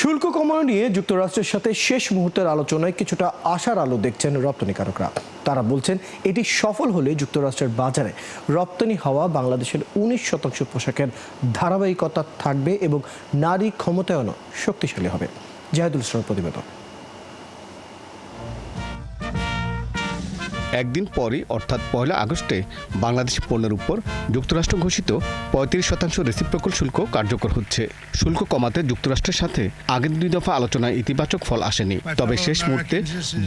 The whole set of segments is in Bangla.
শুল্ক কমানো নিয়ে যুক্তরাষ্ট্রের সাথে শেষ মুহূর্তের আলোচনায় কিছুটা আশার আলো দেখছেন রপ্তানিকারকরা। তারা বলছেন এটি সফল হলে যুক্তরাষ্ট্রের বাজারে রপ্তানি হওয়া বাংলাদেশের 19% পোশাকের ধারাবাহিকতা থাকবে এবং নারী ক্ষমতায়নও শক্তিশালী হবে। জাহিদুল ইসলামের প্রতিবেদন। একদিন পরই অর্থাৎ 1 আগস্টে বাংলাদেশি পণ্যের উপর যুক্তরাষ্ট্র ঘোষিত 35% রেসিপ্রোকাল শুল্ক কার্যকর হচ্ছে। শুল্ক কমাতে যুক্তরাষ্ট্রের সাথে আগের 2 দফা আলোচনায় ইতিবাচক ফল আসেনি, তবে শেষ মুহূর্তে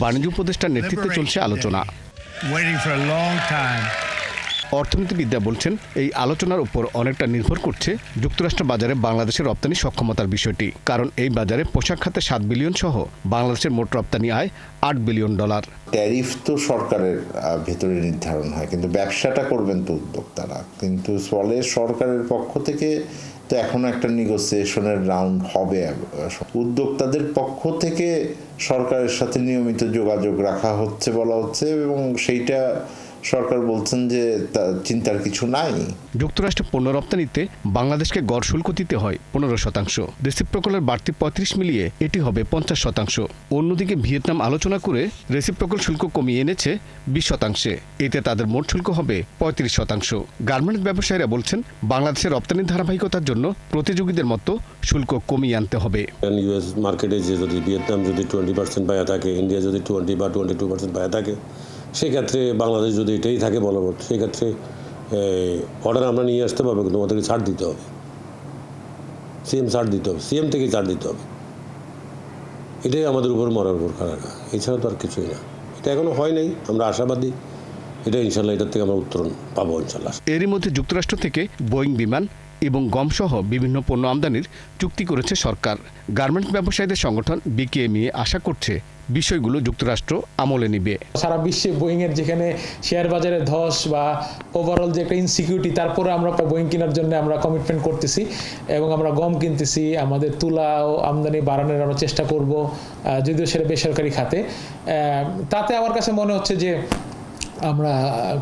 বাণিজ্য উপদেষ্টার নেতৃত্বে চলছে আলোচনা। অর্থনীতিবিদরা বলছেন এই আলোচনার উপর অনেকটা নির্ভর করছে যুক্তরাষ্ট্র বাজারে বাংলাদেশের রপ্তানি সক্ষমতার বিষয়টি, কারণ এই বাজারে পোশাক খাতে 7 বিলিয়ন সহ বাংলাদেশের মোট রপ্তানি আয় $8 বিলিয়ন। ট্যারিফ তো সরকারের ভেতরে নির্ধারণ হয়, কিন্তু ব্যবসাটা করবেন তো উদ্যোক্তারা। কিন্তু ফলে সরকারের পক্ষ থেকে তো এখনো একটা নেগোসিয়েশনের রাউন্ড হবে। উদ্যোক্তাদের পক্ষ থেকে সরকারের সাথে নিয়মিত যোগাযোগ রাখা হচ্ছে বলা হচ্ছে, এবং সেইটা সরকার বলছেন যে চিন্তার কিছু নাই। যুক্তরাষ্ট্রে পণ্য রপ্তানিতে বাংলাদেশকে গড় শুল্ক দিতে হয় 15%। রেসিপ্রোকালের বাড়তি 35 মিলিয়ে এটি হবে 50%। অন্যদিকে ভিয়েতনাম আলোচনা করে রেসিপ্রোকাল শুল্ক কমিয়ে এনেছে 20%। এতে তাদের মোট শুল্ক হবে 35%। গার্মেন্টস ব্যবসায়ীরা বলছেন বাংলাদেশের রপ্তানির ধারাবাহিকতার জন্য প্রতিযোগীদের মতো শুল্ক কমিয়ে আনতে হবে। ইউএস মার্কেটে যদি ভিয়েতনাম যদি 20% পায়া থাকে, ইন্ডিয়া যদি 20 বা 22% পায়া থাকে, সেক্ষেত্রে বাংলাদেশ যদি এটাই থাকে বলবৎ, সেক্ষেত্রে অর্ডার আমরা নিয়ে আসতে পারবো, কিন্তু আমাদেরকে ছাড় দিতে হবে। ছাড় দিতে হবে, সিএম থেকে ছাড় দিতে হবে। এটাই আমাদের উপর মরার উপর খারাপ, এছাড়া তো আর কিছুই না। এটা এখনো হয় নাই, আমরা আশাবাদী এটা ইনশাল্লাহ এটার থেকে আমরা উত্তরণ পাবো ইনশাল্লাহ। এরই মধ্যে যুক্তরাষ্ট্র থেকে বোয়িং বিমান এবং গমসহ বিভিন্ন পণ্য আমদানির চুক্তি করেছে সরকার। গার্মেন্টস ব্যবসায়ীদের সংগঠন বিকেএমইএ আশা করছে বিষয়গুলো যুক্তরাষ্ট্র আমলে নিবে। সারা বিশ্বে বোয়িং এর যেখানে শেয়ার বাজারে ধস বা ওভারঅল যে একটা ইনসিকিউরিটি, তারপরে আমরা বোয়িং কেনার জন্য আমরা কমিটমেন্ট করতেছি এবং আমরা গম কিনতেছি। আমাদের তুলা ও আমদানি বাড়ানোর আমরা চেষ্টা করব, যদিও সেটা বেসরকারি খাতে। তাতে আমার কাছে মনে হচ্ছে যে আমরা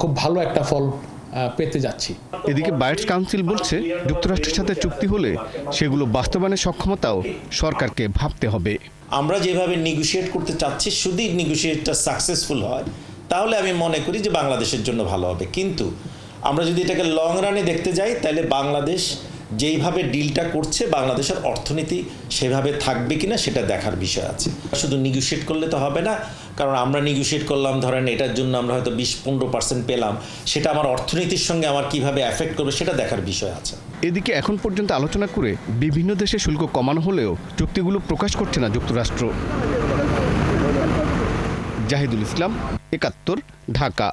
খুব ভালো একটা ফল পেতে যাচ্ছি। এদিকে বায়ার্স কাউন্সিল বলছে যুক্তরাষ্ট্রের সাথে চুক্তি হলে সেগুলো বাস্তবায়নের সক্ষমতাও সরকারকে ভাবতে হবে। আমরা যেভাবে নেগোশিয়েট করতে চাচ্ছি, যদি নেগোশিয়েটটা সাকসেসফুল হয় তাহলে আমি মনে করি যে বাংলাদেশের জন্য ভালো হবে। কিন্তু আমরা যদি এটাকে লং রানে দেখতে যাই, তাহলে বাংলাদেশ যেইভাবে ডিলটা করছে বাংলাদেশের অর্থনীতি সেভাবে থাকবে কিনা সেটা দেখার বিষয় আছে। শুধু নেগোশিয়েট করলে তো হবে না, কারণ আমরা নেগোশিয়েট করলাম, ধরেন এটার জন্য আমরা হয়তো 20-15% পেলাম, সেটা আমার অর্থনীতির সঙ্গে আমার কিভাবে এফেক্ট করবে সেটা দেখার বিষয় আছে। এদিকে এখন পর্যন্ত আলোচনা করে বিভিন্ন দেশে শুল্ক কমানো হলেও চুক্তিগুলো প্রকাশ করছে না যুক্তরাষ্ট্র। জাহিদুল ইসলাম, 71, ঢাকা।